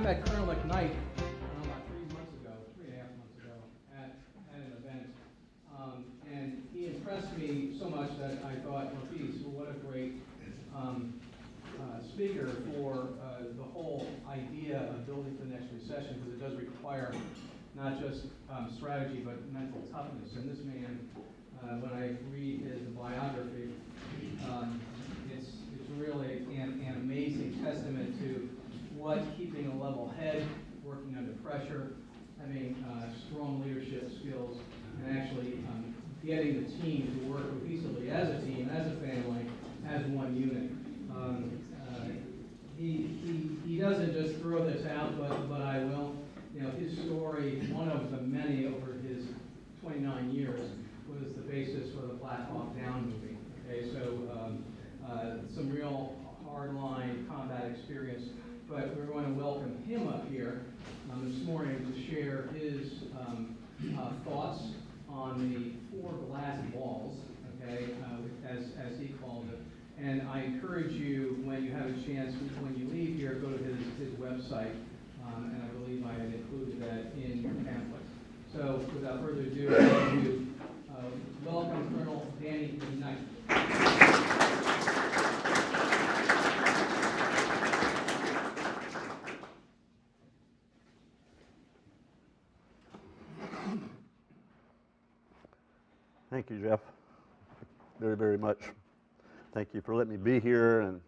met Colonel McKnight about 3.5 months ago, at an event, and he impressed me so much that I thought, well, geez, what a great speaker for the whole idea of building for the next recession, because it does require not just strategy, but mental toughness. And this man, when I read his biography, it's really an amazing testament to what keeping a level head, working under pressure, having strong leadership skills, and actually getting the team to work cohesively as a team, as a family, as one unit. He doesn't just throw this out, but I will. You know, his story, one of the many over his 29 years, was the basis for the Black Hawk Down movie. Okay, so some real hardline combat experience. But we're going to welcome him up here this morning to share his thoughts on the 4 glass walls, okay, as he called it. And I encourage you, when you have a chance, when you leave here, go to his website, and I believe I had included that in your pamphlet. So without further ado, I'd like to welcome Colonel Danny R McKnight. Thank you, Jeff, very, very much. Thank you for letting me be here, and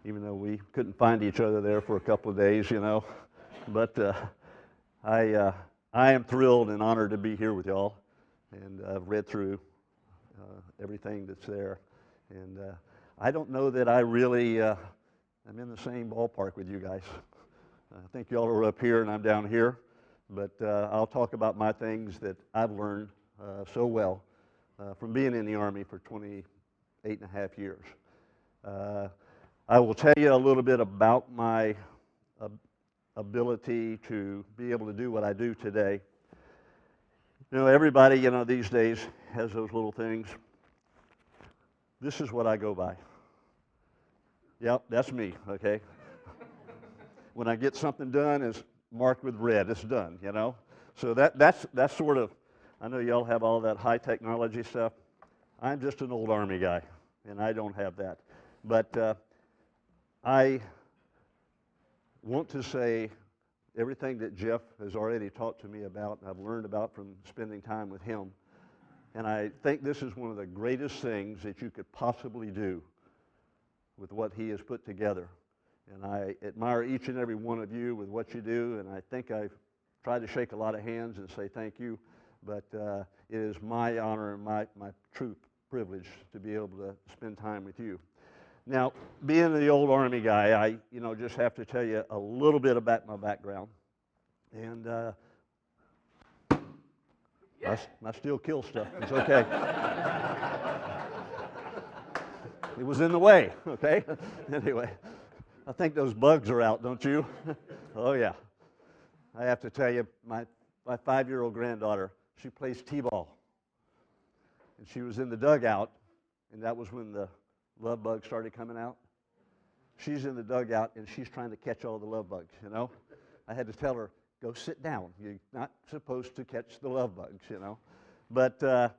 even though we couldn't find each other there for a couple of days, you know, but I am thrilled and honored to be here with y'all, and I've read through everything that's there, and I don't know that I really am in the same ballpark with you guys. I think y'all are up here and I'm down here, but I'll talk about my things that I've learned so well from being in the Army for 28.5 years. I will tell you a little bit about my ability to be able to do what I do today. You know, everybody, you know, these days has those little things. This is what I go by. Yep, that's me, okay? When I get something done, it's marked with red, it's done, you know? So that's sort of, I know y'all have all that high technology stuff. I'm just an old Army guy, and I don't have that. But I want to say everything that Jeff has already talked to me about, and I've learned about from spending time with him. And I think this is one of the greatest things that you could possibly do with what he has put together. And I admire each and every one of you with what you do, and I think I've tried to shake a lot of hands and say thank you. But it is my honor and my true privilege to be able to spend time with you. Now, being the old Army guy, I just have to tell you a little bit about my background. And I still kill stuff. It's okay. It was in the way, okay? Anyway, I think those bugs are out, don't you? Oh, yeah. I have to tell you, my 5-year-old granddaughter, she plays t-ball. And she was in the dugout, and that was when the love bugs started coming out. She's in the dugout, and she's trying to catch all the love bugs, you know. I had to tell her, go sit down. You're not supposed to catch the love bugs, you know. But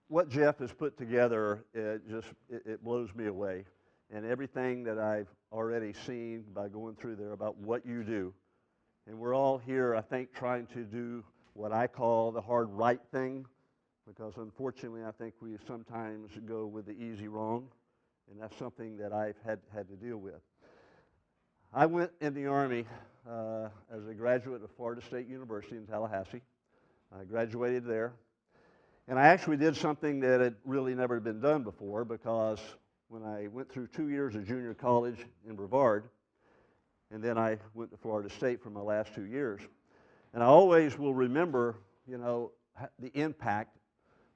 what Jeff has put together, it blows me away. And everything that I've already seen by going through there about what you do. And we're all here, I think, trying to do what I call the hard right thing, because unfortunately I think we sometimes go with the easy wrong, and that's something that I've had to deal with. I went in the Army as a graduate of Florida State University in Tallahassee. I graduated there, and I actually did something that had really never been done before, because when I went through 2 years of junior college in Brevard, and then I went to Florida State for my last 2 years. And I always will remember, you know, the impact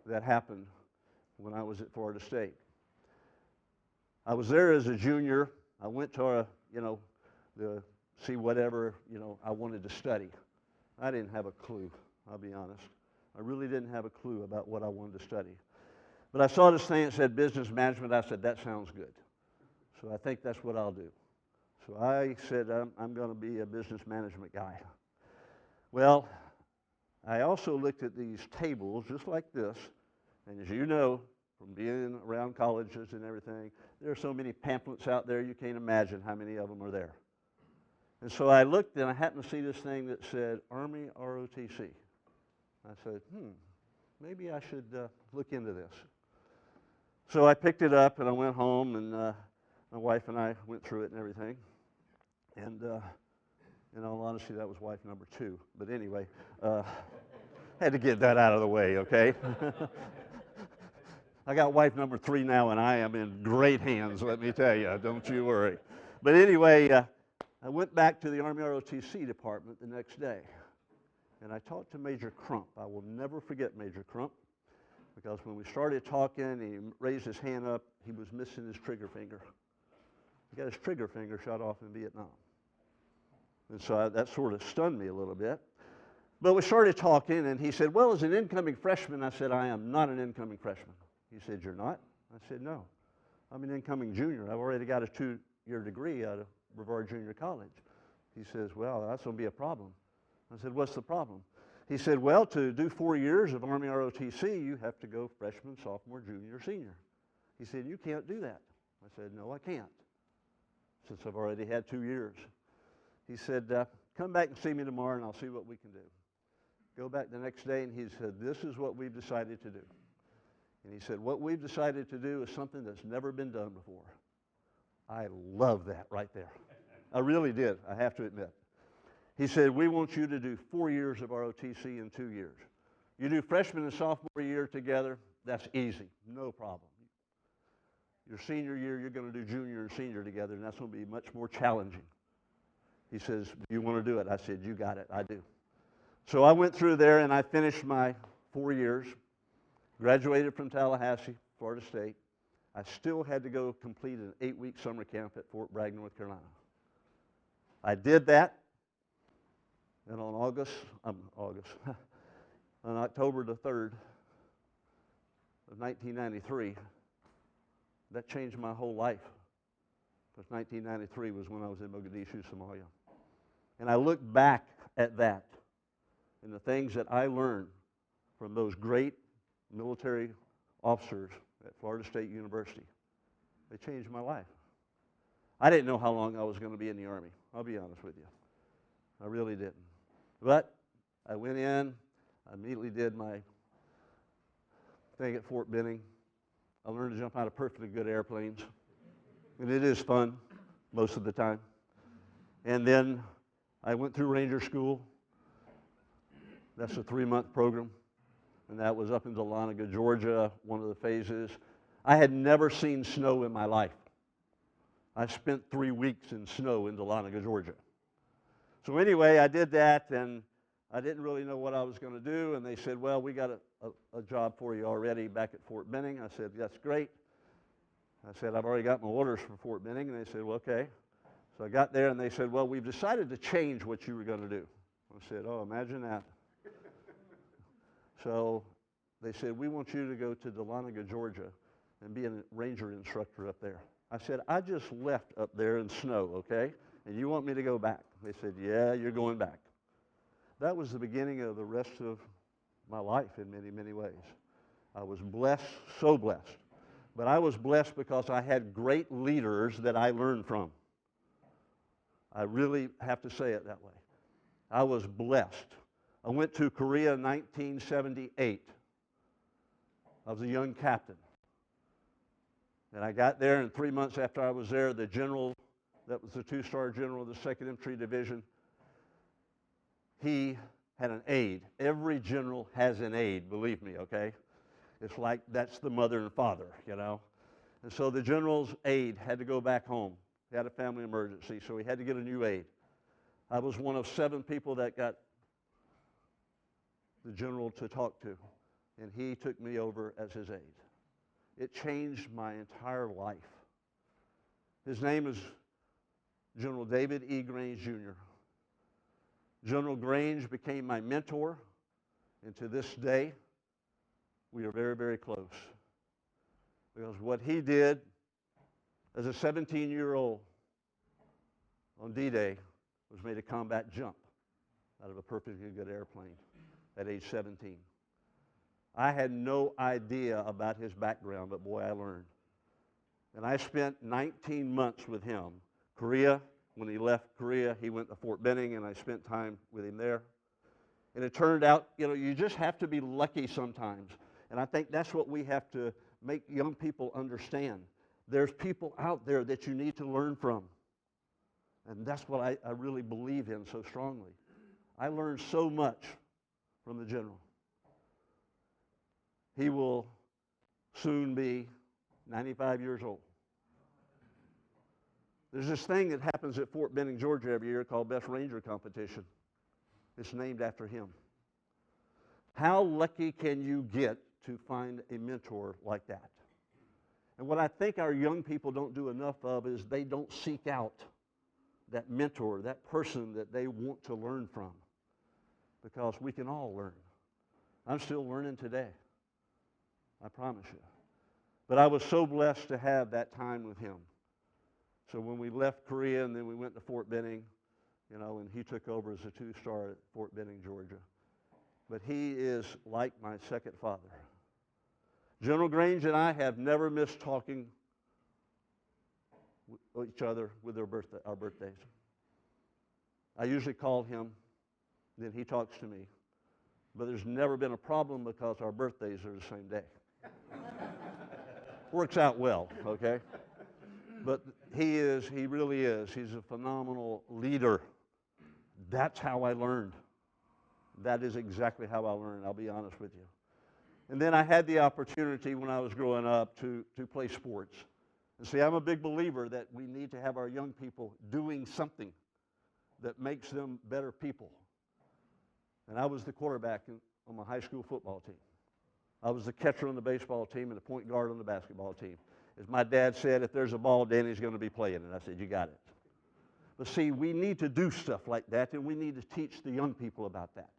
that happened when I was at Florida State. I was there as a junior. I went to, see whatever, I wanted to study. I didn't have a clue, I'll be honest. I really didn't have a clue about what I wanted to study. But I saw this thing that said business management. I said, that sounds good. So I think that's what I'll do. So I said, I'm going to be a business management guy. Well, I also looked at these tables just like this, and as you know, from being around colleges and everything, there are so many pamphlets out there, you can't imagine how many of them are there. And so I looked, and I happened to see this thing that said Army ROTC. I said, maybe I should look into this. So I picked it up, and I went home, and my wife and I went through it and everything. And in all honesty, that was wife number 2. But anyway, had to get that out of the way, okay? I got wife number 3 now, and I am in great hands, let me tell you. Don't you worry. But anyway, I went back to the Army ROTC department the next day, and I talked to Major Crump. I will never forget Major Crump, because when we started talking, he raised his hand up. He was missing his trigger finger. He got his trigger finger shot off in Vietnam. And so that sort of stunned me a little bit. But we started talking, and he said, well, as an incoming freshman, I said, I am not an incoming freshman. He said, you're not? I said, no. I'm an incoming junior. I've already got a 2-year degree out of Brevard Junior College. He says, well, that's going to be a problem. I said, what's the problem? He said, well, to do 4 years of Army ROTC, you have to go freshman, sophomore, junior, senior. He said, you can't do that. I said, no, I can't, since I've already had 2 years. He said, come back and see me tomorrow, and I'll see what we can do. Go back the next day, and he said, this is what we've decided to do. And he said, what we've decided to do is something that's never been done before. I love that right there. I really did, I have to admit. He said, we want you to do 4 years of ROTC in 2 years. You do freshman and sophomore year together, that's easy, no problem. Your senior year, you're going to do junior and senior together, and that's going to be much more challenging. He says, do you want to do it? I said, you got it, I do. So I went through there, and I finished my 4 years, graduated from Tallahassee, Florida State. I still had to go complete an 8-week summer camp at Fort Bragg, North Carolina. I did that, and on on October the 3rd of 1993, that changed my whole life, because 1993 was when I was in Mogadishu, Somalia. And I look back at that and the things that I learned from those great military officers at Florida State University. They changed my life. I didn't know how long I was going to be in the Army, I'll be honest with you. I really didn't. But I went in, I immediately did my thing at Fort Benning. I learned to jump out of perfectly good airplanes. And it is fun most of the time. And then I went through Ranger School. That's a 3-month program. And that was up in Dahlonega, Georgia, one of the phases. I had never seen snow in my life. I spent 3 weeks in snow in Dahlonega, Georgia. So anyway, I did that, and I didn't really know what I was going to do. And they said, well, we got a job for you already back at Fort Benning. I said, that's great. I said, I've already got my orders for Fort Benning. And they said, well, okay. So I got there, and they said, well, we've decided to change what you were going to do. I said, oh, imagine that. So they said, we want you to go to Dahlonega, Georgia, and be a ranger instructor up there. I said, I just left up there in snow, okay? And you want me to go back? They said, yeah, you're going back. That was the beginning of the rest of my life in many, many ways. I was blessed, so blessed. But I was blessed because I had great leaders that I learned from. I really have to say it that way. I was blessed. I went to Korea in 1978. I was a young captain. And I got there, and 3 months after I was there, the general, that was the 2-star general of the 2nd Infantry Division, he had an aide. Every general has an aide, believe me, okay? It's like that's the mother and father, you know? And so the general's aide had to go back home. He had a family emergency, so he had to get a new aide. I was one of 7 people that got the general to talk to, and he took me over as his aide. It changed my entire life. His name is General David E. Grange, Jr. General Grange became my mentor, and to this day, we are very, very close. Because what he did as a 17-year-old on D-Day was made a combat jump out of a perfectly good airplane at age 17. I had no idea about his background, but boy, I learned. And I spent 19 months with him. Korea, when he left Korea, he went to Fort Benning, and I spent time with him there. And it turned out, you just have to be lucky sometimes. And I think that's what we have to make young people understand. There's people out there that you need to learn from. And that's what I really believe in so strongly. I learned so much from the general. He will soon be 95 years old. There's this thing that happens at Fort Benning, Georgia every year called Best Ranger Competition. It's named after him. How lucky can you get to find a mentor like that? And what I think our young people don't do enough of is they don't seek out that mentor, that person that they want to learn from. Because we can all learn. I'm still learning today. I promise you. But I was so blessed to have that time with him. So when we left Korea and then we went to Fort Benning, and he took over as a 2-star at Fort Benning, Georgia. But he is like my second father. General Grange and I have never missed talking with each other with our birthdays. I usually call him, then he talks to me. But there's never been a problem because our birthdays are the same day. Works out well, okay? But he really is. He's a phenomenal leader. That's how I learned. That is exactly how I learned, I'll be honest with you. And then I had the opportunity when I was growing up to play sports. And see, I'm a big believer that we need to have our young people doing something that makes them better people. And I was the quarterback on my high school football team. I was the catcher on the baseball team and the point guard on the basketball team. As my dad said, if there's a ball, Danny's going to be playing it. I said, you got it. But see, we need to do stuff like that, and we need to teach the young people about that.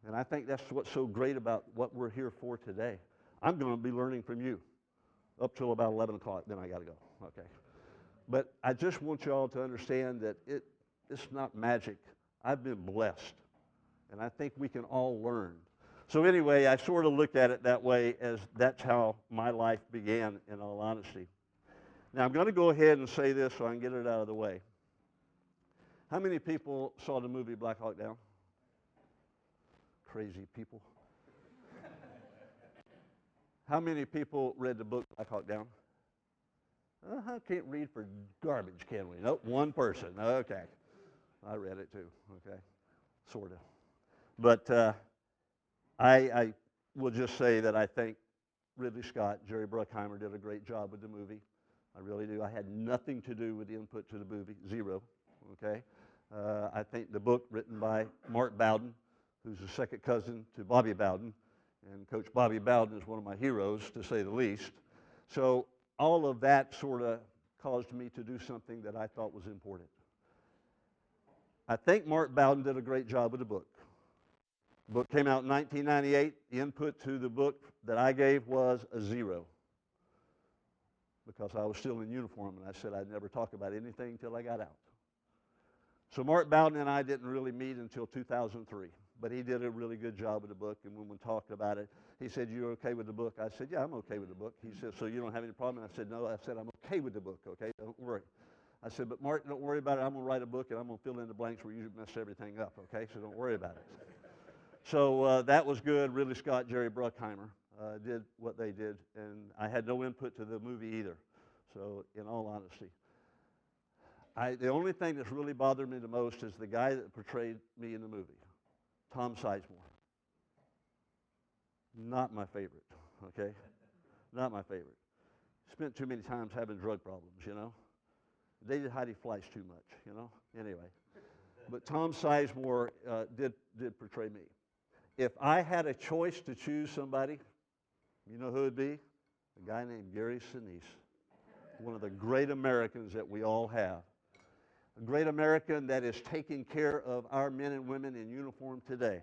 And I think that's what's so great about what we're here for today. I'm going to be learning from you up till about 11 o'clock, then I got to go, okay? But I just want you all to understand that it's not magic. I've been blessed, and I think we can all learn. So anyway, I sort of looked at it that way, as that's how my life began, in all honesty. Now, I'm going to go ahead and say this so I can get it out of the way. How many people saw the movie Black Hawk Down? Crazy people. How many people read the book Black Hawk Down? I can't read for garbage, can we? Nope, one person. Okay. I read it too, okay, sort of. But I will just say that I think Ridley Scott, Jerry Bruckheimer did a great job with the movie. I really do. I had nothing to do with the input to the movie, zero, okay? I think the book written by Mark Bowden, who's a second cousin to Bobby Bowden, and Coach Bobby Bowden is one of my heroes, to say the least. So all of that sort of caused me to do something that I thought was important. I think Mark Bowden did a great job with the book. The book came out in 1998. The input to the book that I gave was a 0, because I was still in uniform, and I said I'd never talk about anything until I got out. So Mark Bowden and I didn't really meet until 2003, but he did a really good job with the book, and when we talked about it, he said, "You're okay with the book?" I said, "Yeah, I'm okay with the book." He said, "So you don't have any problem?" And I said, "No." I said, "I'm okay with the book, okay? Don't worry." I said, "But Mark, don't worry about it. I'm going to write a book, and I'm going to fill in the blanks where you mess everything up, okay? So don't worry about it." So that was good. Ridley Scott, Jerry Bruckheimer did what they did, and I had no input to the movie either. So in all honesty, the only thing that's really bothered me the most is the guy that portrayed me in the movie, Tom Sizemore. Not my favorite, okay? Not my favorite. Spent too many times having drug problems, you know? Dated Heidi Fleiss too much, you know? Anyway. But Tom Sizemore did portray me. If I had a choice to choose somebody, you know who it would be? A guy named Gary Sinise, one of the great Americans that we all have. A great American that is taking care of our men and women in uniform today,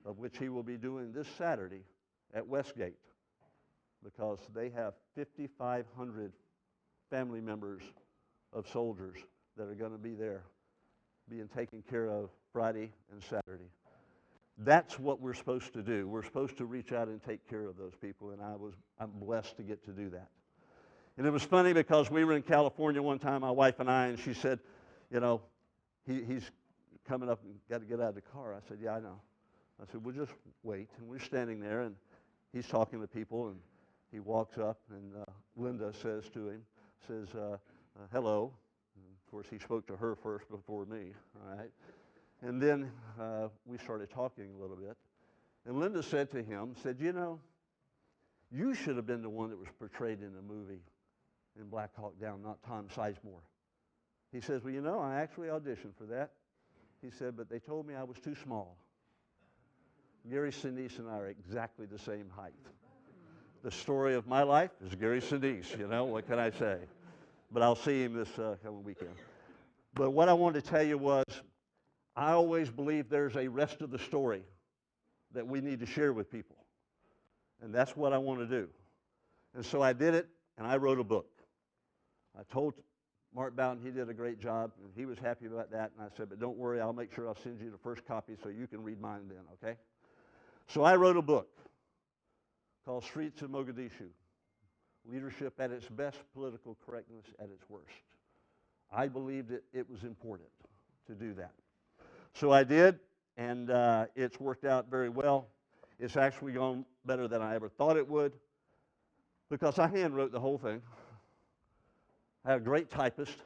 of which he will be doing this Saturday at Westgate, because they have 5,500 family members of soldiers that are going to be there, being taken care of Friday and Saturday. That's what we're supposed to do. We're supposed to reach out and take care of those people, and I'm blessed to get to do that. And it was funny because we were in California one time, my wife and I, and she said, you know, he's coming up and got to get out of the car. I said, yeah, I know. I said, we'll just wait. And we're standing there, and he's talking to people, and he walks up, and Linda says to him, hello. And of course, he spoke to her first before me, all right? And then we started talking a little bit. And Linda said to him, you know, you should have been the one that was portrayed in the movie in Black Hawk Down, not Tom Sizemore. He says, well, you know, I actually auditioned for that. He said, but they told me I was too small. Gary Sinise and I are exactly the same height. The story of my life is Gary Sinise, you know, what can I say? But I'll see him this coming weekend. But what I wanted to tell you was, I always believe there's a rest of the story that we need to share with people. And that's what I want to do. And so I did it, and I wrote a book. I told Mark Bowden he did a great job, and he was happy about that. And I said, but don't worry, I'll make sure I'll send you the first copy so you can read mine then, okay? So I wrote a book called Streets of Mogadishu, Leadership at its Best, Political Correctness at its Worst. I believed it was important to do that. So I did, and it's worked out very well. It's actually gone better than I ever thought it would, because I hand wrote the whole thing. I had a great typist,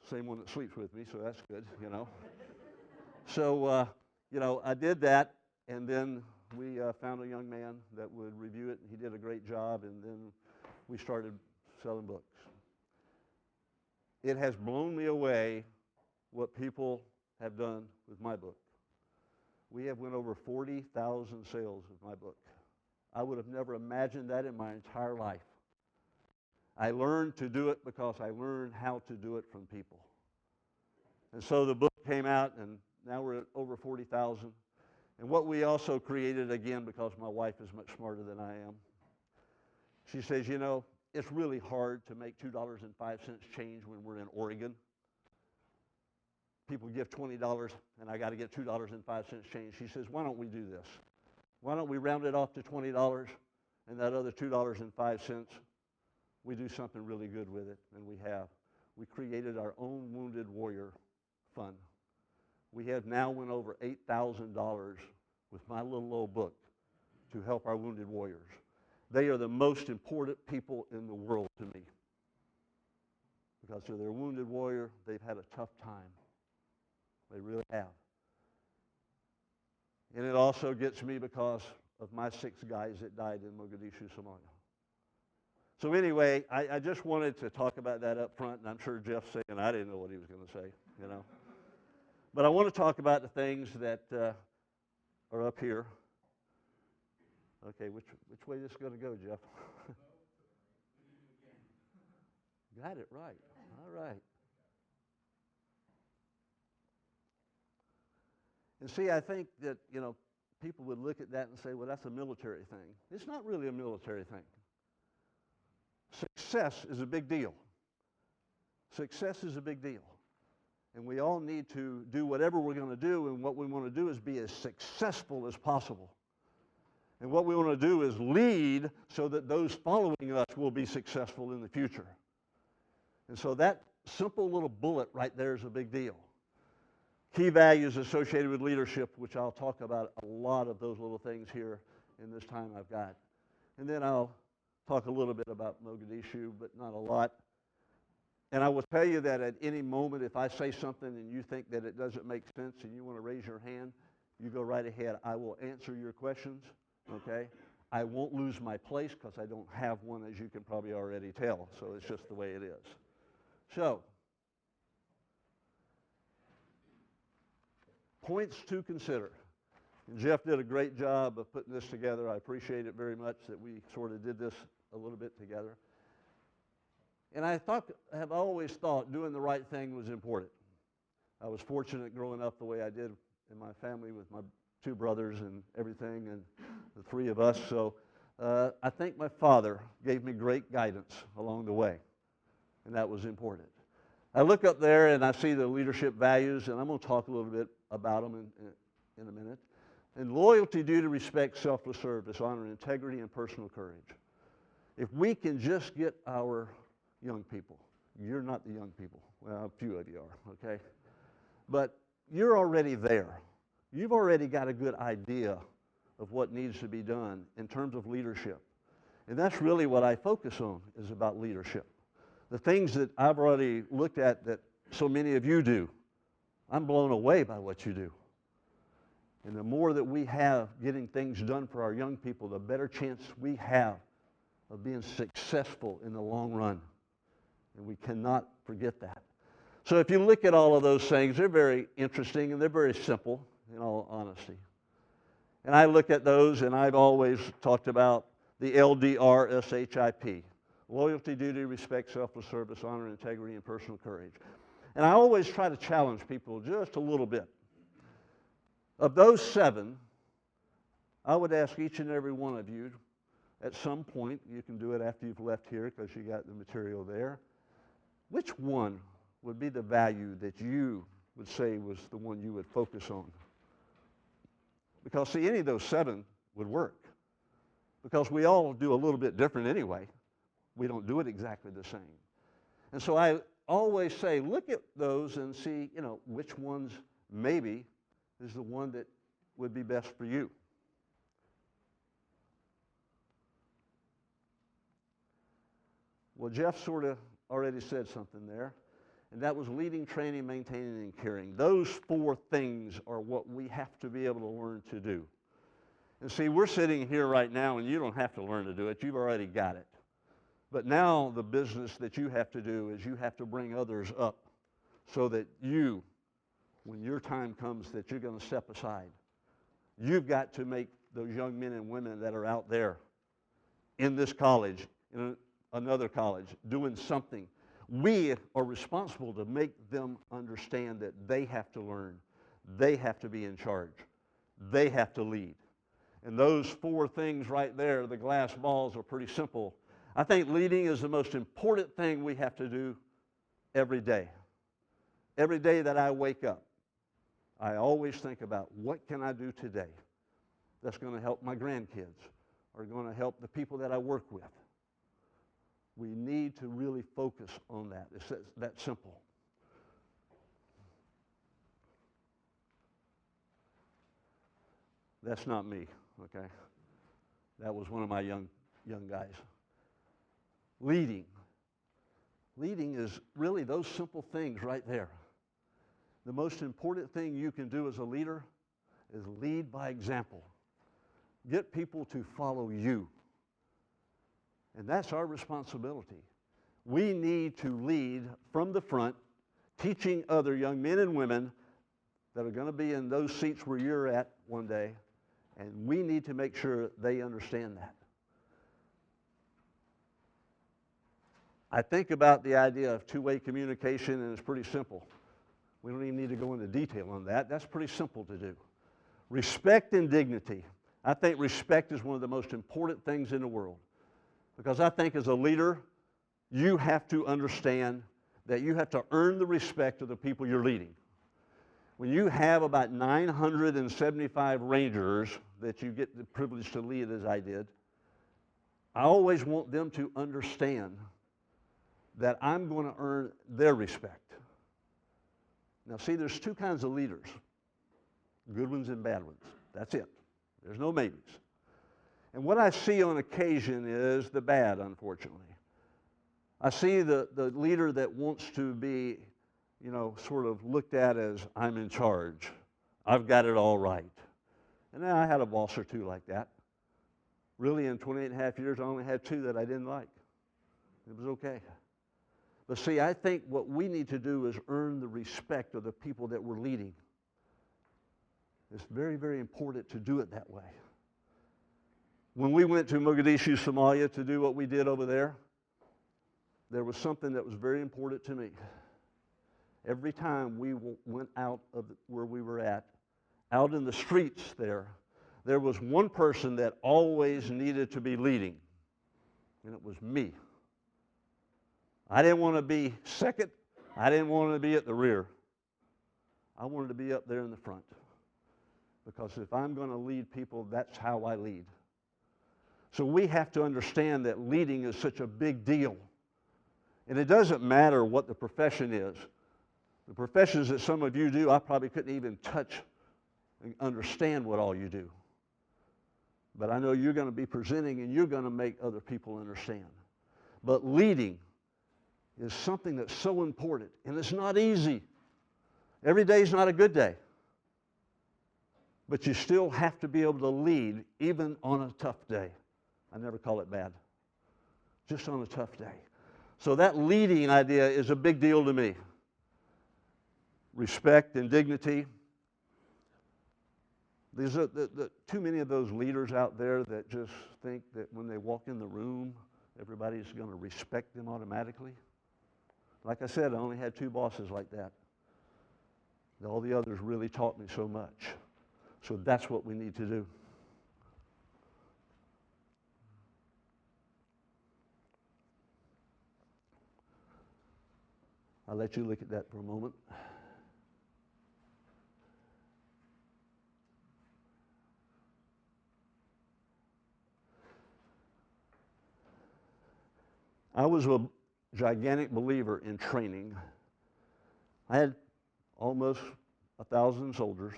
same one that sleeps with me, so that's good, you know. So, you know, I did that, and then we found a young man that would review it, and he did a great job, and then we started selling books. It has blown me away what people have done with my book. We have went over 40,000 sales of my book. I would have never imagined that in my entire life. I learned to do it because I learned how to do it from people. And so the book came out, and now we're at over 40,000. And what we also created, again, because my wife is much smarter than I am, she says, you know, it's really hard to make $2.05 change when we're in Oregon. People give $20, and I got to get $2.05 change. She says, why don't we do this? Why don't we round it off to $20, and that other $2.05, we do something really good with it, and we have. We created our own Wounded Warrior Fund. We have now went over $8,000 with my little old book to help our wounded warriors. They are the most important people in the world to me, because they're a wounded warrior. They've had a tough time. They really have. And it also gets me because of my 6 guys that died in Mogadishu, Somalia. So anyway, I just wanted to talk about that up front, and I'm sure Jeff's saying I didn't know what he was going to say, you know. But I want to talk about the things that are up here. Okay, which way is this going to go, Jeff? Got it right. All right. And see, I think that, you know, people would look at that and say, well, that's a military thing. It's not really a military thing. Success is a big deal. Success is a big deal. And we all need to do whatever we're going to do, and what we want to do is be as successful as possible. And what we want to do is lead so that those following us will be successful in the future. And so that simple little bullet right there is a big deal. Key values associated with leadership, which I'll talk about a lot of those little things here in this time I've got. And then I'll talk a little bit about Mogadishu, but not a lot. And I will tell you that at any moment, if I say something and you think that it doesn't make sense and you want to raise your hand, you go right ahead. I will answer your questions, okay? I won't lose my place because I don't have one, as you can probably already tell. So it's just the way it is. So, points to consider. And Jeff did a great job of putting this together. I appreciate it very much that we sort of did this a little bit together. And I have always thought doing the right thing was important. I was fortunate growing up the way I did in my family with my 2 brothers and everything, and the 3 of us. So I think my father gave me great guidance along the way, and that was important. I look up there and I see the leadership values, and I'm going to talk a little bit about them in a minute. And loyalty, duty, respect, selfless service, honor, integrity, and personal courage. If we can just get our young people, you're not the young people, well, a few of you are, okay? But you're already there. You've already got a good idea of what needs to be done in terms of leadership. And that's really what I focus on, is about leadership. The things that I've already looked at that so many of you do, I'm blown away by what you do. And the more that we have getting things done for our young people, the better chance we have of being successful in the long run. And we cannot forget that. So if you look at all of those things, they're very interesting and they're very simple, in all honesty. And I look at those, and I've always talked about the LDRSHIP. Loyalty, duty, respect, selfless service, honor, integrity, and personal courage. And I always try to challenge people just a little bit. Of those 7, I would ask each and every one of you, at some point, you can do it after you've left here because you got the material there, which one would be the value that you would say was the one you would focus on? Because, see, any of those 7 would work. Because we all do a little bit different anyway. We don't do it exactly the same. And so I always say, look at those and see, which ones maybe is the one that would be best for you. Well, Jeff sort of already said something there, and that was leading, training, maintaining, and caring. Those 4 things are what we have to be able to learn to do. And see, we're sitting here right now, and you don't have to learn to do it. You've already got it. But now the business that you have to do is you have to bring others up so that you, when your time comes that you're going to step aside, you've got to make those young men and women that are out there in this college, in another college, doing something. We are responsible to make them understand that they have to learn. They have to be in charge. They have to lead. And those 4 things right there, the glass balls, are pretty simple. I think leading is the most important thing we have to do every day. Every day that I wake up, I always think about what can I do today that's going to help my grandkids or going to help the people that I work with. We need to really focus on that. It's that simple. That's not me, okay? That was one of my young guys. Leading. Leading is really those simple things right there. The most important thing you can do as a leader is lead by example. Get people to follow you. And that's our responsibility. We need to lead from the front, teaching other young men and women that are going to be in those seats where you're at one day, and we need to make sure they understand that. I think about the idea of two-way communication, and it's pretty simple. We don't even need to go into detail on that. That's pretty simple to do. Respect and dignity. I think respect is one of the most important things in the world, because I think as a leader, you have to understand that you have to earn the respect of the people you're leading. When you have about 975 Rangers that you get the privilege to lead as I did, I always want them to understand that I'm going to earn their respect. Now see, there's two kinds of leaders, good ones and bad ones. That's it. There's no maybes. And what I see on occasion is the bad, unfortunately. I see the leader that wants to be, sort of looked at as, I'm in charge. I've got it all right. And then I had a boss or two like that. Really, in 28 and a half years, I only had two that I didn't like. It was okay. But see, I think what we need to do is earn the respect of the people that we're leading. It's very, very important to do it that way. When we went to Mogadishu, Somalia to do what we did over there, there was something that was very important to me. Every time we went out of where we were at, out in the streets there was one person that always needed to be leading, and it was me. I didn't want to be second I didn't want to be at the rear. I wanted to be up there in the front. Because if I'm going to lead people, that's how I lead. So we have to understand that leading is such a big deal. And it doesn't matter what the profession is. The professions that some of you do, I probably couldn't even touch and understand what all you do. But I know you're going to be presenting and you're going to make other people understand. But leading is something that's so important, and it's not easy. Every day is not a good day. But you still have to be able to lead even on a tough day. I never call it bad. Just on a tough day. So that leading idea is a big deal to me. Respect and dignity. There's too many of those leaders out there that just think that when they walk in the room, everybody's going to respect them automatically. Like I said, I only had 2 bosses like that. All the others really taught me so much. So that's what we need to do. I'll let you look at that for a moment. I was a gigantic believer in training. I had almost 1,000 soldiers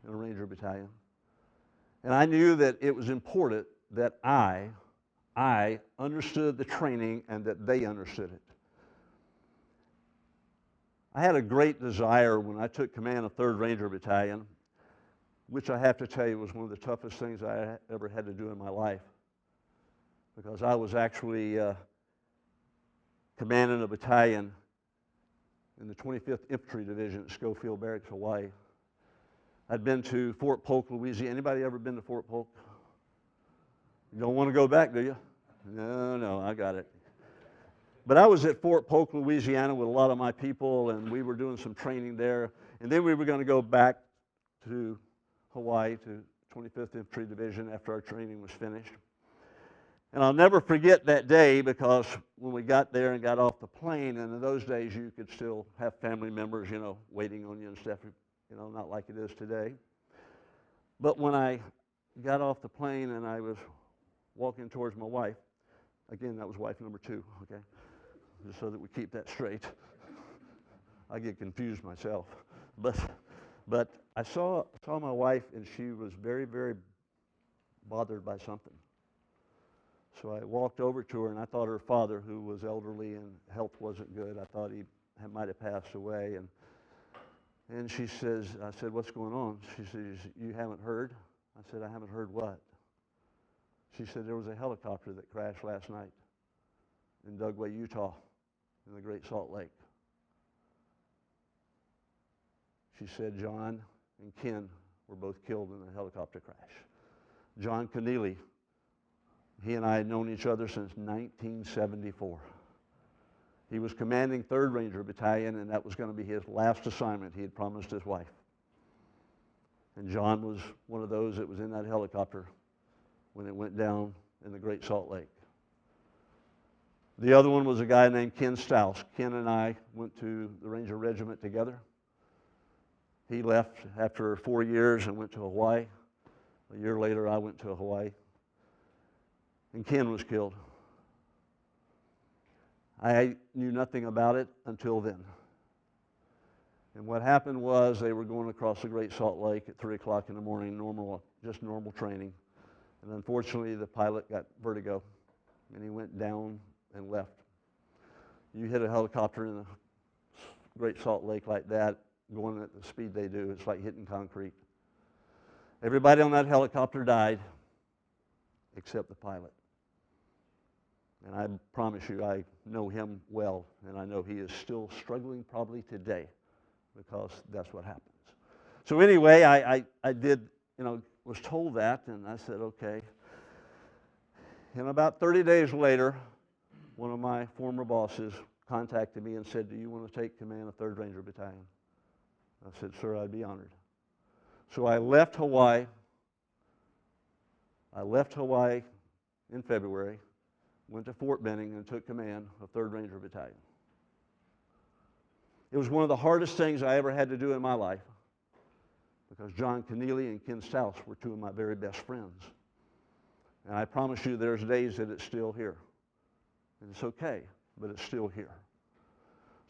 in a Ranger battalion. And I knew that it was important that I understood the training and that they understood it. I had a great desire when I took command of 3rd Ranger Battalion, which I have to tell you was one of the toughest things I ever had to do in my life, because I was actually commanding a battalion in the 25th Infantry Division at Schofield Barracks, Hawaii. I'd been to Fort Polk, Louisiana. Anybody ever been to Fort Polk? You don't want to go back, do you? No, I got it. But I was at Fort Polk, Louisiana with a lot of my people, and we were doing some training there. And then we were going to go back to Hawaii, to 25th Infantry Division after our training was finished. And I'll never forget that day, because when we got there and got off the plane, and in those days you could still have family members, waiting on you and stuff, not like it is today. But when I got off the plane and I was walking towards my wife, again, that was wife number 2, okay? Just so that we keep that straight. I get confused myself. But I saw my wife, and she was very, very bothered by something. So I walked over to her, and I thought her father, who was elderly and health wasn't good, I thought he might have passed away. And she says, I said, "What's going on?" She says, "You haven't heard?" I said, "I haven't heard what?" She said, "There was a helicopter that crashed last night in Dugway, Utah, in the Great Salt Lake." She said, "John and Ken were both killed in a helicopter crash." John Keneally, he and I had known each other since 1974. He was commanding 3rd Ranger Battalion, and that was going to be his last assignment. He had promised his wife. And John was one of those that was in that helicopter when it went down in the Great Salt Lake. The other one was a guy named Ken Stouse. Ken and I went to the Ranger Regiment together. He left after 4 years and went to Hawaii. A year later, I went to Hawaii. And Ken was killed. I knew nothing about it until then. And what happened was they were going across the Great Salt Lake at 3 o'clock in the morning, just normal training. And unfortunately, the pilot got vertigo, and he went down and left. You hit a helicopter in the Great Salt Lake like that, going at the speed they do, it's like hitting concrete. Everybody on that helicopter died, except the pilot. And I promise you, I know him well, and I know he is still struggling probably today, because that's what happens. So anyway, I did, was told that, and I said, okay. And about 30 days later, one of my former bosses contacted me and said, "Do you want to take command of 3rd Ranger Battalion?" I said, "Sir, I'd be honored." So I left Hawaii. In February, went to Fort Benning and took command of 3rd Ranger Battalion. It was one of the hardest things I ever had to do in my life because John Keneally and Ken Stouse were two of my very best friends. And I promise you there's days that it's still here. And it's okay, but it's still here.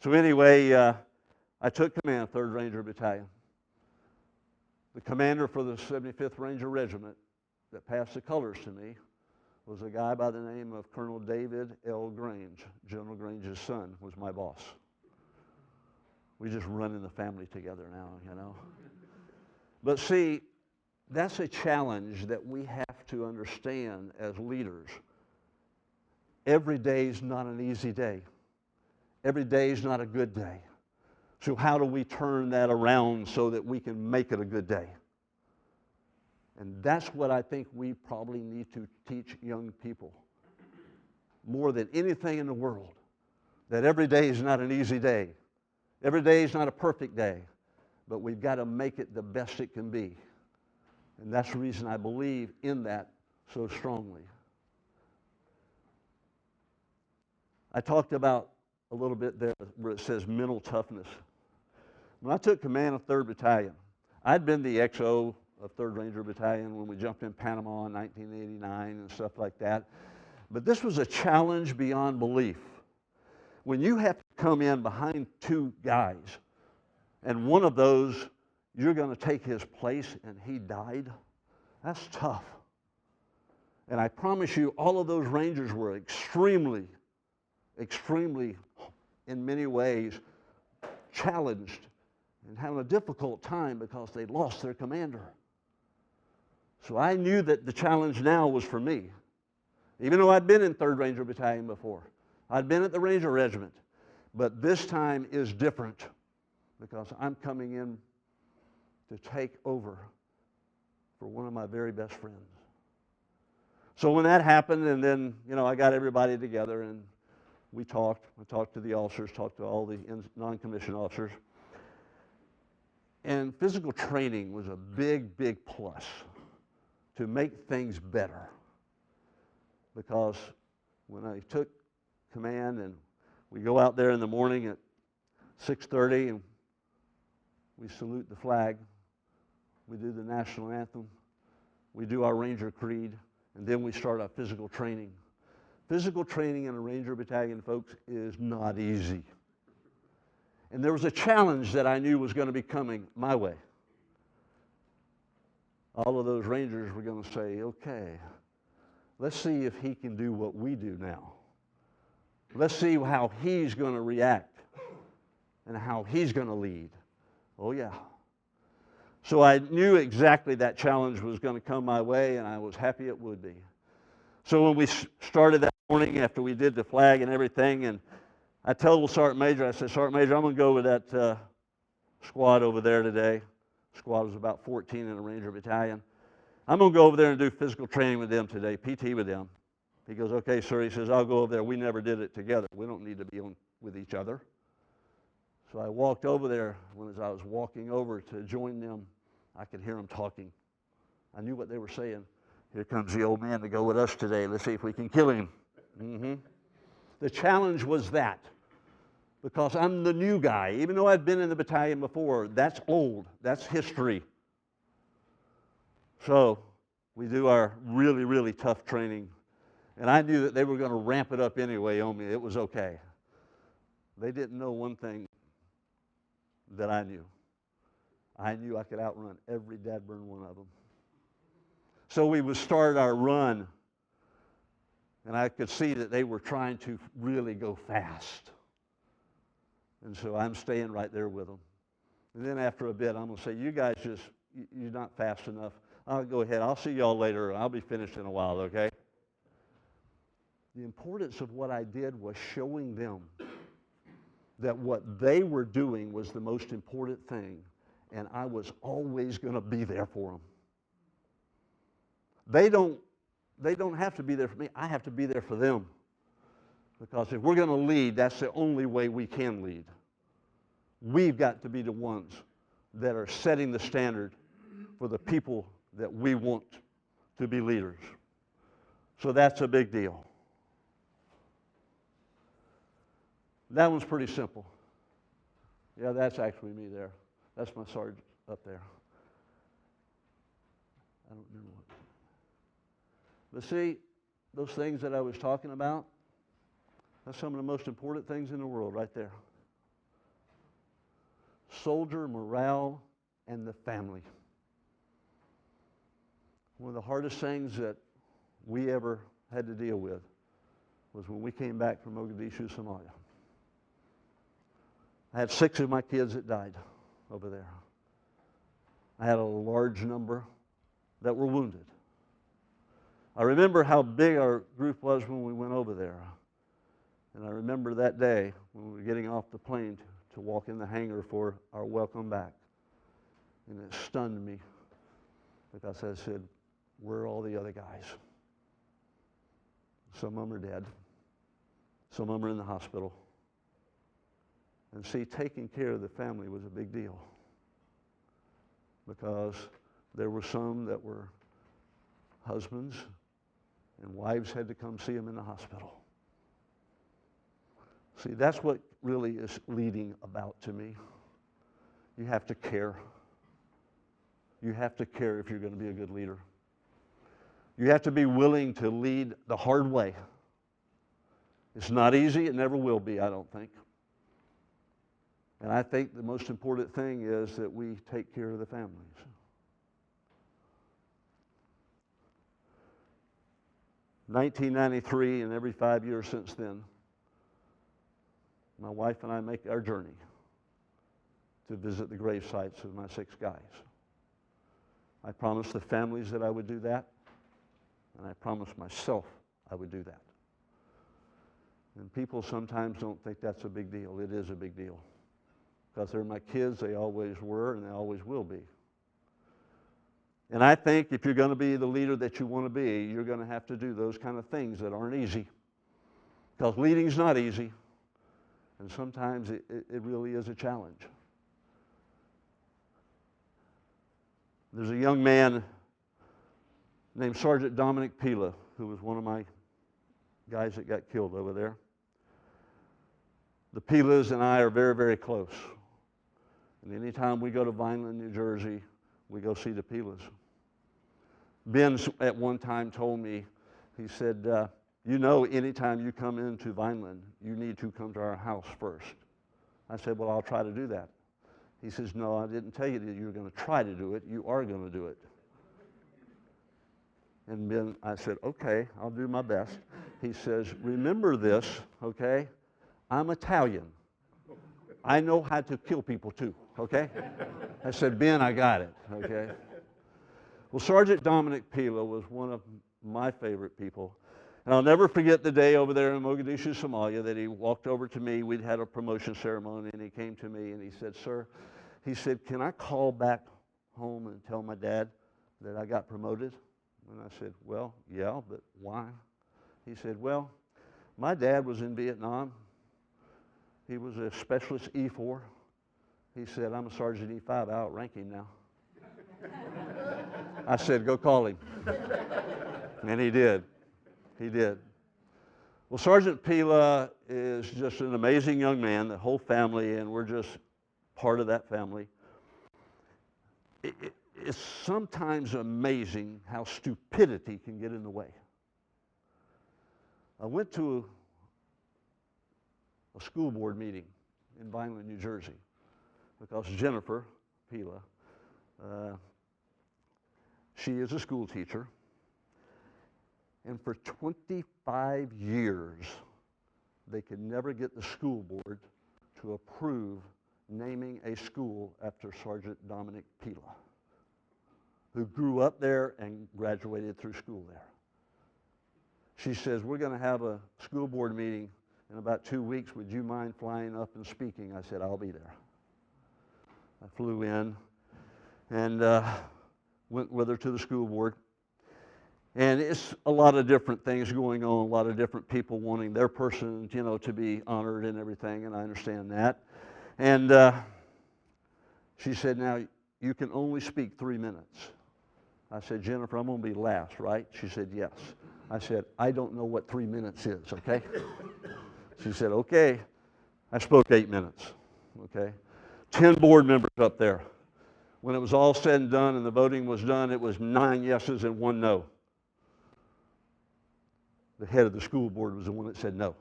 So anyway, I took command of 3rd Ranger Battalion. The commander for the 75th Ranger Regiment that passed the colors to me was a guy by the name of Colonel David L. Grange. General Grange's son was my boss. We just run in the family together now, you know. But see, that's a challenge that we have to understand as leaders. Every day is not an easy day. Every day is not a good day. So how do we turn that around so that we can make it a good day? And that's what I think we probably need to teach young people more than anything in the world, that every day is not an easy day. Every day is not a perfect day, but we've got to make it the best it can be. And that's the reason I believe in that so strongly. I talked about a little bit there where it says mental toughness. When I took command of 3rd Battalion, I'd been the XO of 3rd Ranger Battalion when we jumped in Panama in 1989 and stuff like that. But this was a challenge beyond belief. When you have to come in behind 2 guys, and one of those, you're going to take his place, and he died, that's tough. And I promise you, all of those Rangers were extremely, in many ways, challenged and having a difficult time because they lost their commander. So I knew that the challenge now was for me. Even though I'd been in 3rd Ranger Battalion before. I'd been at the Ranger Regiment. But this time is different because I'm coming in to take over for one of my very best friends. So when that happened, and then, you know, I got everybody together and we talked. I talked to the officers, talked to all the non-commissioned officers. And physical training was a big, big plus to make things better. Because when I took command and we go out there in the morning at 6:30 and we salute the flag, we do the national anthem, we do our Ranger Creed, and then we start our physical training. Physical training in a Ranger Battalion, folks, is not easy. And there was a challenge that I knew was going to be coming my way. All of those Rangers were going to say, okay, let's see if he can do what we do now. Let's see how he's going to react and how he's going to lead. Oh, yeah. So I knew exactly that challenge was going to come my way, and I was happy it would be. So when we started that morning after we did the flag and everything, and I told Sergeant Major, I said, Sergeant Major, I'm going to go with that squad over there today. Squad was about 14 in a Ranger Battalion. I'm going to go over there and do physical training with them today, PT with them. He goes, okay, sir. He says, I'll go over there. We never did it together. We don't need to be on with each other. So I walked over there. As I was walking over to join them, I could hear them talking. I knew what they were saying. Here comes the old man to go with us today. Let's see if we can kill him. The challenge was that, because I'm the new guy. Even though I've been in the battalion before, that's old. That's history. So we do our really, really tough training. And I knew that they were going to ramp it up anyway on me. It was okay. They didn't know one thing that I knew. I knew I could outrun every dadburn one of them. So we would start our run, and I could see that they were trying to really go fast. And so I'm staying right there with them. And then after a bit, I'm going to say, you guys you're not fast enough. I'll go ahead. I'll see y'all later. I'll be finished in a while, okay? The importance of what I did was showing them that what they were doing was the most important thing, and I was always going to be there for them. They don't have to be there for me. I have to be there for them. Because if we're going to lead, that's the only way we can lead. We've got to be the ones that are setting the standard for the people that we want to be leaders. So that's a big deal. That one's pretty simple. Yeah, that's actually me there. That's my sergeant up there. I don't remember what. But see, those things that I was talking about, that's some of the most important things in the world right there. Soldier morale and the family. One of the hardest things that we ever had to deal with was when we came back from Mogadishu, Somalia. I had 6 of my kids that died over there. I had a large number that were wounded. I remember how big our group was when we went over there. And I remember that day when we were getting off the plane to walk in the hangar for our welcome back. And it stunned me because I said, where are all the other guys? Some of them are dead. Some of them are in the hospital. And see, taking care of the family was a big deal because there were some that were husbands and wives had to come see them in the hospital. See, that's what really is leading about to me. You have to care. You have to care if you're going to be a good leader. You have to be willing to lead the hard way. It's not easy. It never will be, I don't think. And I think the most important thing is that we take care of the families. In 1993, and every 5 years since then, my wife and I make our journey to visit the grave sites of my 6 guys. I promised the families that I would do that, and I promised myself I would do that. And people sometimes don't think that's a big deal. It is a big deal. Because they're my kids, they always were, and they always will be. And I think if you're going to be the leader that you want to be, you're going to have to do those kind of things that aren't easy. Because leading's not easy, and sometimes it really is a challenge. There's a young man named Sergeant Dominic Pila, who was one of my guys that got killed over there. The Pilas and I are very, very close. And anytime we go to Vineland, New Jersey, we go see the Pilas. Ben at one time told me, he said, you know, anytime you come into Vineland, you need to come to our house first. I said, well, I'll try to do that. He says, no, I didn't tell you that you were going to try to do it. You are going to do it. And Ben, I said, okay, I'll do my best. He says, remember this, okay? I'm Italian. I know how to kill people too, okay? I said, Ben, I got it, okay? Well, Sergeant Dominic Pila was one of my favorite people. And I'll never forget the day over there in Mogadishu, Somalia, that he walked over to me. We'd had a promotion ceremony, and he came to me and he said, sir, he said, can I call back home and tell my dad that I got promoted? And I said, well, yeah, but why? He said, well, my dad was in Vietnam. He was a specialist E4. He said, I'm a Sergeant E5. I outrank him now. I said, go call him. And he did. He did. Well, Sergeant Pila is just an amazing young man, the whole family, and we're just part of that family. It's sometimes amazing how stupidity can get in the way. I went to a school board meeting in Vineland, New Jersey, because Jennifer Pila, she is a school teacher, and for 25 years, they could never get the school board to approve naming a school after Sergeant Dominic Pila, who grew up there and graduated through school there. She says, we're going to have a school board meeting in about 2 weeks. Would you mind flying up and speaking? I said, I'll be there. I flew in and went with her to the school board. And it's a lot of different things going on, a lot of different people wanting their person, you know, to be honored and everything, and I understand that. And she said, now, you can only speak 3 minutes. I said, Jennifer, I'm going to be last, right? She said, yes. I said, I don't know what 3 minutes is, okay? She said, okay. I spoke 8 minutes, okay? 10 board members up there. When it was all said and done and the voting was done, it was 9 yeses and 1 no. The head of the school board was the one that said no.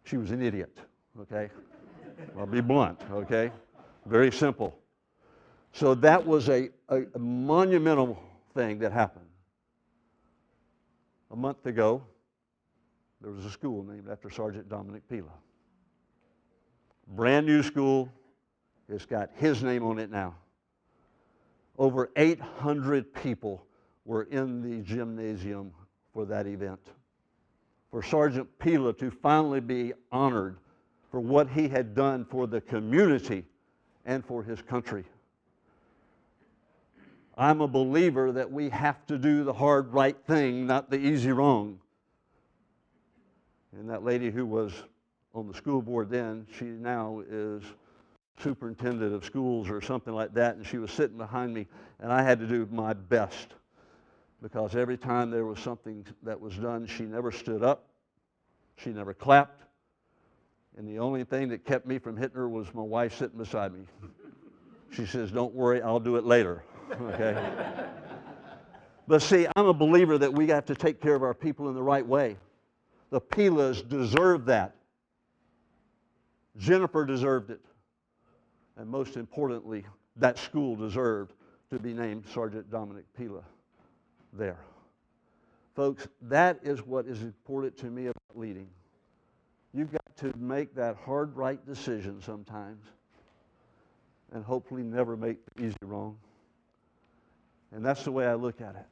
She was an idiot, okay? I'll be blunt, okay? Very simple. So that was a monumental thing that happened. A month ago, there was a school named after Sergeant Dominic Pila. Brand new school. It's got his name on it now. Over 800 people were in the gymnasium for that event. For Sergeant Pila to finally be honored for what he had done for the community and for his country. I'm a believer that we have to do the hard right thing, not the easy wrong. And that lady who was on the school board then, she now is superintendent of schools or something like that, and she was sitting behind me, and I had to do my best because every time there was something that was done, she never stood up, she never clapped, and the only thing that kept me from hitting her was my wife sitting beside me. She says, "Don't worry, I'll do it later." Okay? But see, I'm a believer that we have to take care of our people in the right way. The Pilas deserve that. Jennifer deserved it. And most importantly, that school deserved to be named Sergeant Dominic Pila there. Folks, that is what is important to me about leading. You've got to make that hard right decision sometimes and hopefully never make the easy wrong. And that's the way I look at it.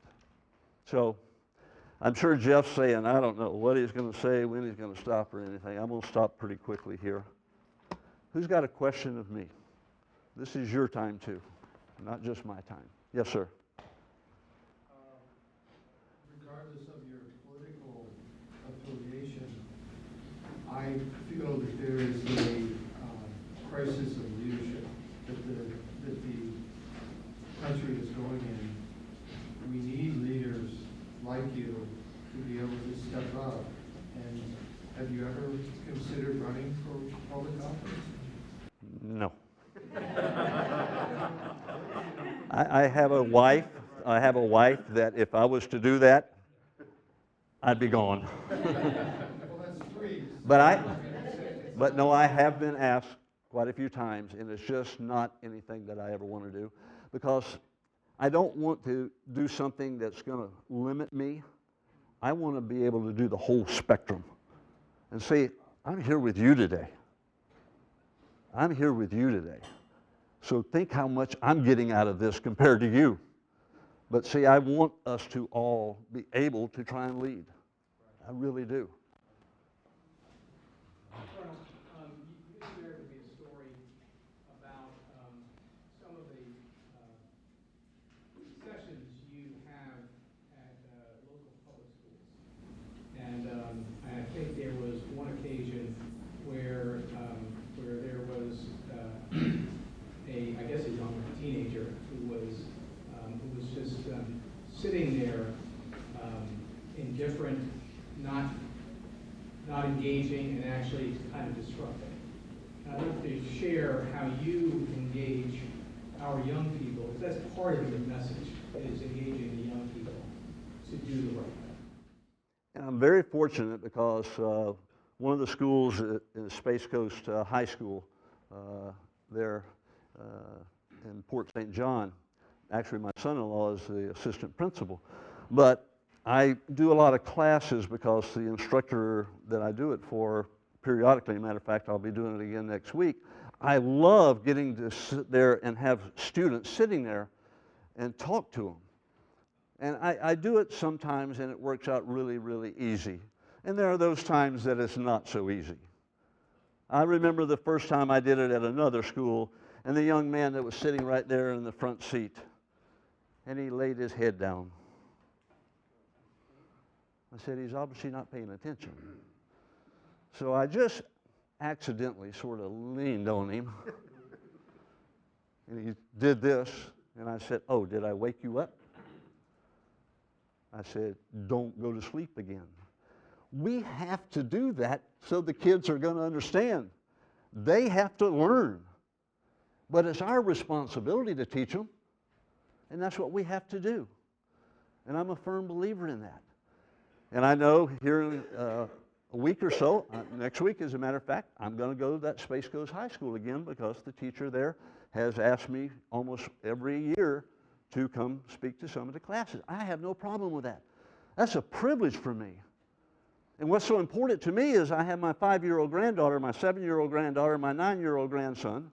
So I'm sure Jeff's saying, I don't know what he's going to say, when he's going to stop or anything. I'm going to stop pretty quickly here. Who's got a question of me? This is your time too, not just my time. Yes, sir. Regardless of your political affiliation, I feel that there is a crisis of leadership that the country is going in. We need leaders like you to be able to step up. And have you ever considered running for public office? No. I have a wife. I have a wife that if I was to do that, I'd be gone. Well, that's three. But no, I have been asked quite a few times, and it's just not anything that I ever want to do because I don't want to do something that's going to limit me. I want to be able to do the whole spectrum and say, I'm here with you today. I'm here with you today. So think how much I'm getting out of this compared to you. But see, I want us to all be able to try and lead. I really do. Colonel, you shared with me a story about some of the sessions you have at local public schools. And I think there was one occasion where there was I guess a young teenager who was just sitting there indifferent, not engaging, and actually kind of disrupting. I'd like to share how you engage our young people, because that's part of your message, is engaging the young people to do the right thing. And I'm very fortunate because one of the schools in Space Coast High School there in Port St. John, actually my son-in-law is the assistant principal, but I do a lot of classes because the instructor that I do it for periodically, matter of fact, I'll be doing it again next week. I love getting to sit there and have students sitting there and talk to them. And I do it sometimes and it works out really, really easy. And there are those times that it's not so easy. I remember the first time I did it at another school, and the young man that was sitting right there in the front seat, and he laid his head down. I said, he's obviously not paying attention. So I just accidentally sort of leaned on him, and he did this, and I said, oh, did I wake you up? I said, don't go to sleep again. We have to do that so the kids are going to understand. They have to learn. But it's our responsibility to teach them, and that's what we have to do. And I'm a firm believer in that. And I know here in a week or so, next week as a matter of fact, I'm going to go to that Space Coast High School again because the teacher there has asked me almost every year to come speak to some of the classes. I have no problem with that. That's a privilege for me. And what's so important to me is I have my 5-year-old granddaughter, my 7-year-old granddaughter, my 9-year-old grandson.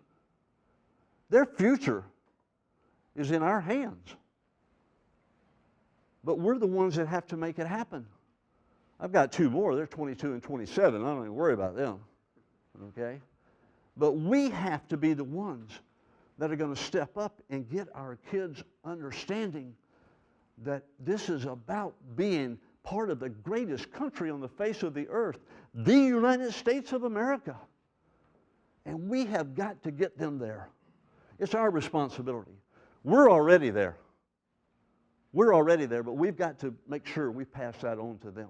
Their future is in our hands. But we're the ones that have to make it happen. I've got 2 more. They're 22 and 27. I don't even worry about them. Okay? But we have to be the ones that are going to step up and get our kids understanding that this is about being part of the greatest country on the face of the earth, the United States of America. And we have got to get them there. It's our responsibility. We're already there. We're already there, but we've got to make sure we pass that on to them.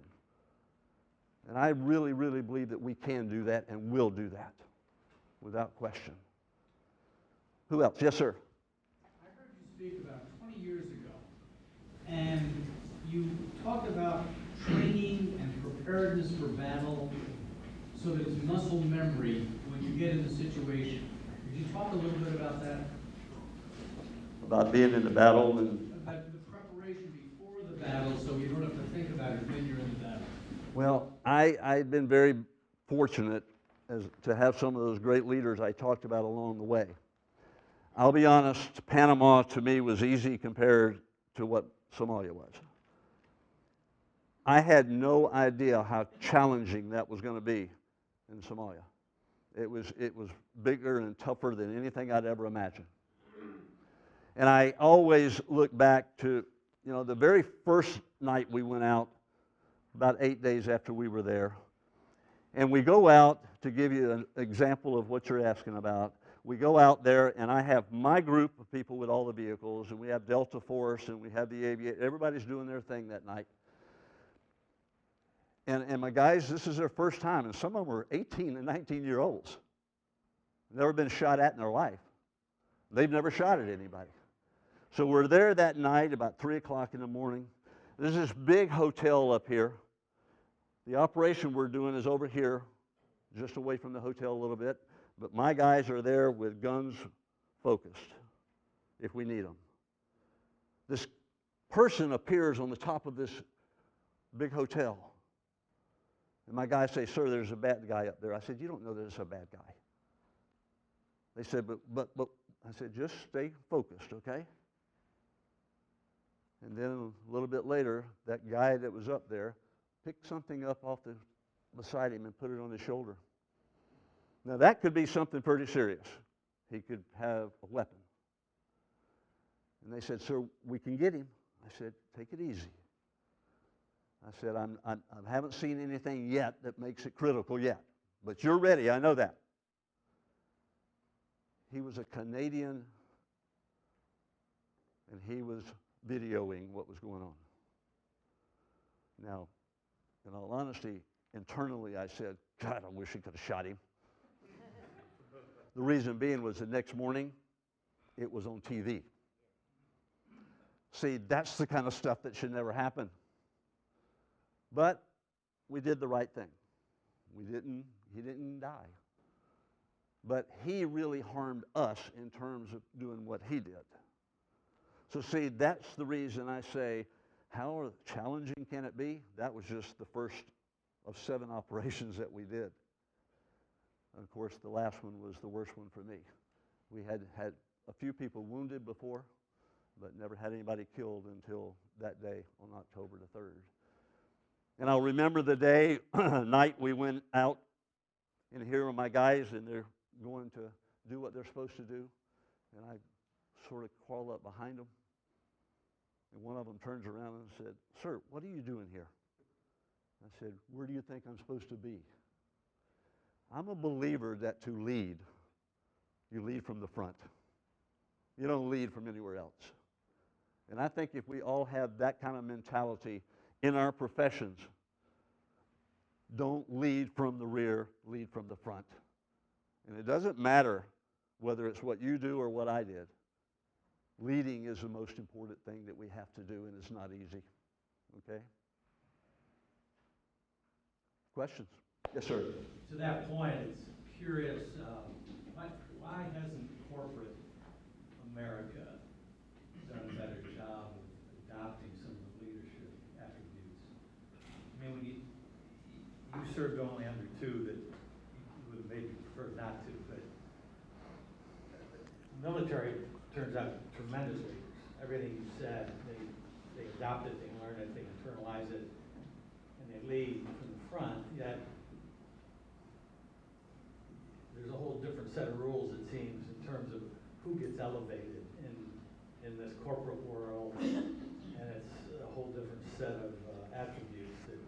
And I really, really believe that we can do that and will do that, without question. Who else? Yes, sir. I heard you speak about 20 years ago, and you talked about training and preparedness for battle so that it's muscle memory when you get in the situation. Could you talk a little bit about that? About being in the battle and... About the preparation before the battle so you don't have to think about it when you're in the battle. Well, I've been very fortunate to have some of those great leaders I talked about along the way. I'll be honest, Panama to me was easy compared to what Somalia was. I had no idea how challenging that was going to be in Somalia. It was bigger and tougher than anything I'd ever imagined. And I always look back to, the very first night we went out, about 8 days after we were there. And we go out, to give you an example of what you're asking about, we go out there and I have my group of people with all the vehicles, and we have Delta Force and we have the aviation. Everybody's doing their thing that night. And my guys, this is their first time, and some of them are 18 and 19-year-olds. Never been shot at in their life. They've never shot at anybody. So we're there that night about 3 o'clock in the morning. There's this big hotel up here. The operation we're doing is over here, just away from the hotel a little bit. But my guys are there with guns focused, if we need them. This person appears on the top of this big hotel. And my guys say, "Sir, there's a bad guy up there." I said, "You don't know there's a bad guy." They said, but I said, "Just stay focused, okay?" And then a little bit later, that guy that was up there picked something up beside him and put it on his shoulder. Now, that could be something pretty serious. He could have a weapon. And they said, "Sir, we can get him." I said, "Take it easy." I said, I haven't seen anything yet that makes it critical yet. But you're ready, I know that. He was a Canadian, and he was videoing what was going on. Now, in all honesty, internally I said, "God, I wish he could have shot him." The reason being was the next morning, it was on TV. See, that's the kind of stuff that should never happen. But we did the right thing. He didn't die. But he really harmed us in terms of doing what he did. So see, that's the reason I say, how challenging can it be? That was just the first of 7 operations that we did. And of course, the last one was the worst one for me. We had a few people wounded before, but never had anybody killed until that day on October the 3rd. And I'll remember the day, night we went out, and here are my guys, and they're going to do what they're supposed to do. And I sort of crawl up behind them. And one of them turns around and said, "Sir, what are you doing here?" I said, "Where do you think I'm supposed to be?" I'm a believer that to lead, you lead from the front. You don't lead from anywhere else. And I think if we all have that kind of mentality in our professions, don't lead from the rear, lead from the front. And it doesn't matter whether it's what you do or what I did, leading is the most important thing that we have to do, and it's not easy. Okay? Questions? Yes, sir. To that point, it's curious, why hasn't corporate America done a better job of adopting some of the leadership attributes? I mean, when you served only under two that you would have maybe preferred not to, but the military turns out tremendous leaders. Everything you said, they adopt it, they learn it, they internalize it, and they lead from the front, yet there's a whole different set of rules, it seems, in terms of who gets elevated in this corporate world, and it's a whole different set of attributes that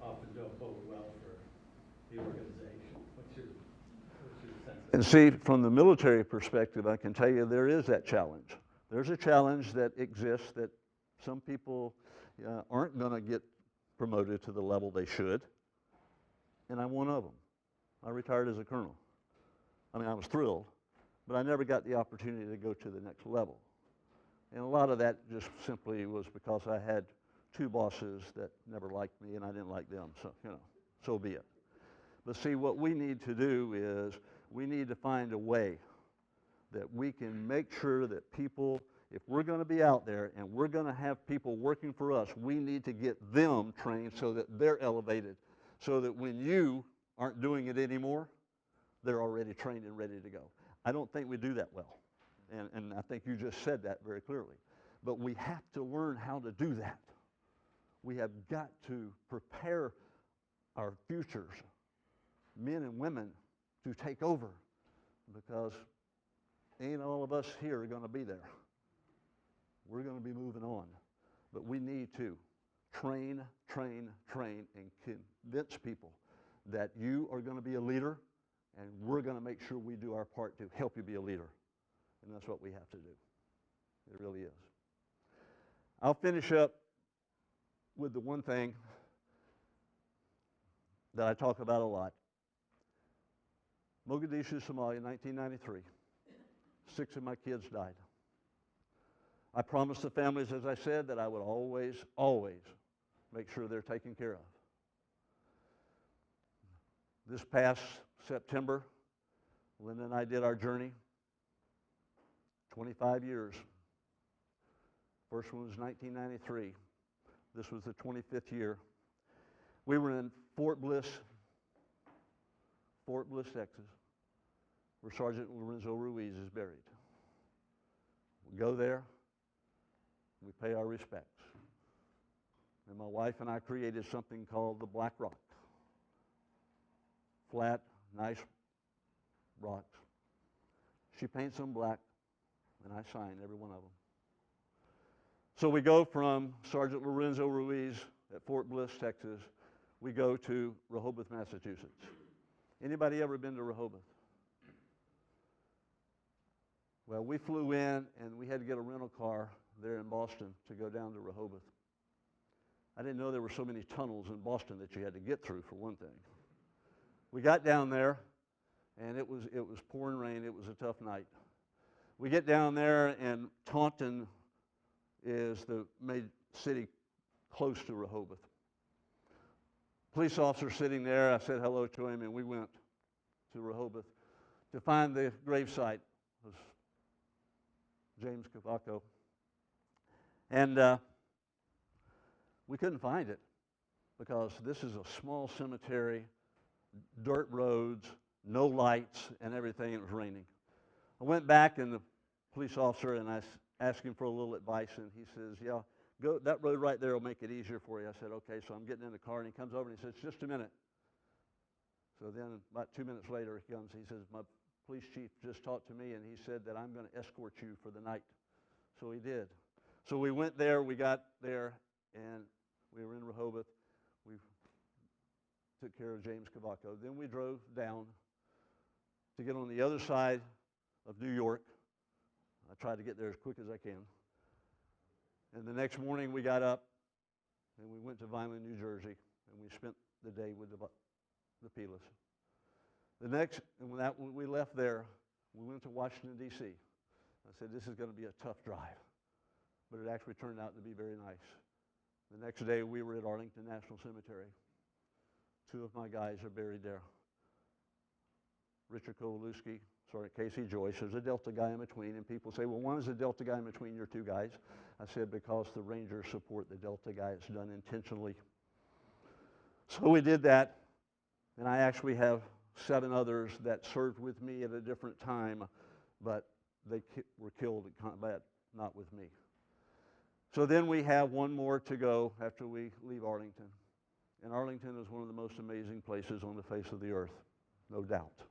often don't bode well for the organization. What's your sense of that? And see, from the military perspective, I can tell you there is that challenge. There's a challenge that exists that some people aren't going to get promoted to the level they should, and I'm one of them. I retired as a colonel. I mean, I was thrilled, but I never got the opportunity to go to the next level. And a lot of that just simply was because I had two bosses that never liked me and I didn't like them, so, so be it. But see, what we need to do is we need to find a way that we can make sure that people, if we're going to be out there and we're going to have people working for us, we need to get them trained so that they're elevated, so that when you aren't doing it anymore, they're already trained and ready to go. I don't think we do that well, and I think you just said that very clearly. But we have to learn how to do that. We have got to prepare our futures, men and women, to take over, because ain't all of us here are going to be there. We're going to be moving on. But we need to train, and convince people that you are going to be a leader, and we're going to make sure we do our part to help you be a leader. And that's what we have to do. It really is. I'll finish up with the one thing that I talk about a lot. Mogadishu, Somalia, 1993. 6 of my kids died. I promised the families, as I said, that I would always make sure they're taken care of. This past September, Linda and I did our journey, 25 years. First one was 1993. This was the 25th year. We were in Fort Bliss, Texas, where Sergeant Lorenzo Ruiz is buried. We go there, we pay our respects. And my wife and I created something called the Black Rock. Flat, nice rocks. She paints them black, and I sign every one of them. So we go from Sergeant Lorenzo Ruiz at Fort Bliss, Texas. We go to Rehoboth, Massachusetts. Anybody ever been to Rehoboth? Well, we flew in, and we had to get a rental car there in Boston to go down to Rehoboth. I didn't know there were so many tunnels in Boston that you had to get through, for one thing. We got down there, and it was pouring rain. It was a tough night. We get down there, and Taunton is the main city close to Rehoboth. Police officer sitting there, I said hello to him, and we went to Rehoboth to find the gravesite of James Cavaco. And we couldn't find it because this is a small cemetery, dirt roads, no lights, and everything. It was raining. I went back, and the police officer, and I asked him for a little advice, and he says, yeah, go, that road right there will make it easier for you. I said, okay. So I'm getting in the car, and he comes over, and he says, just a minute. So then about 2 minutes later, he comes, he says, my police chief just talked to me, and he said that I'm going to escort you for the night. So he did. So we went there, we got there, and we were in Rehoboth. We took care of James Cavaco. Then we drove down to get on the other side of New York. I tried to get there as quick as I can. And the next morning we got up and we went to Vineland, New Jersey, and we spent the day with the Pelas. And when we left there, We went to Washington, D.C. I said, this is going to be a tough drive, but it actually turned out to be very nice. The next day, we were at Arlington National Cemetery. 2 of my guys are buried there. Richard Kowalewski, Casey Joyce. There's a Delta guy in between, and people say, well, why is the Delta guy in between your 2 guys? I said, because the Rangers support the Delta guy. It's done intentionally. So we did that, and I actually have 7 others that served with me at a different time, but they were killed in combat, not with me. So then we have 1 more to go after we leave Arlington. And Arlington is one of the most amazing places on the face of the earth, no doubt.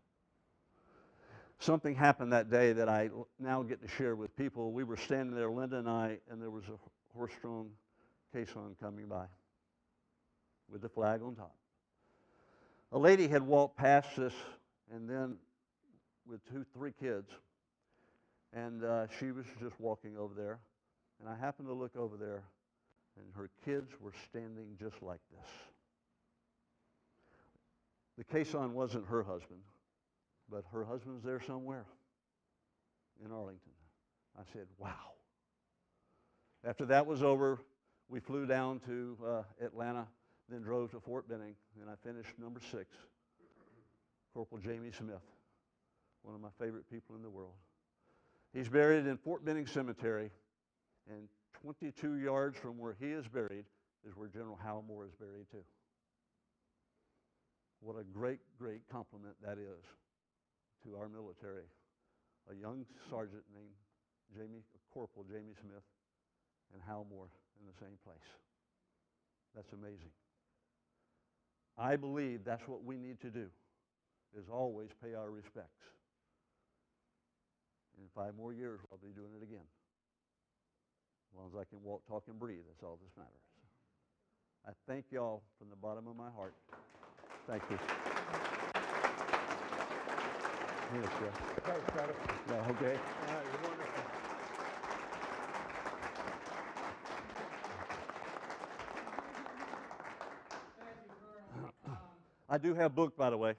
Something happened that day that I now get to share with people. We were standing there, Linda and I, and there was a horse-drawn caisson coming by with the flag on top. A lady had walked past us, and then with 2, 3 kids, and she was just walking over there. And I happened to look over there, and her kids were standing just like this. The caisson wasn't her husband, but her husband's there somewhere in Arlington. I said, wow. After that was over, we flew down to Atlanta, then drove to Fort Benning, and I finished number 6, Corporal Jamie Smith, one of my favorite people in the world. He's buried in Fort Benning Cemetery, and 22 yards from where he is buried is where General Hal Moore is buried too. What a great, great compliment that is to our military. A young sergeant named Corporal Jamie Smith and Hal Moore in the same place. That's amazing. I believe that's what we need to do, is always pay our respects. In 5 more years, I'll be doing it again. As long as I can walk, talk, and breathe, that's all that matters. I thank y'all from the bottom of my heart. Thank you. Yes, sir. Thanks, brother. No, okay. All right, you're wonderful. Thank you, Colonel. I do have a book, by the way.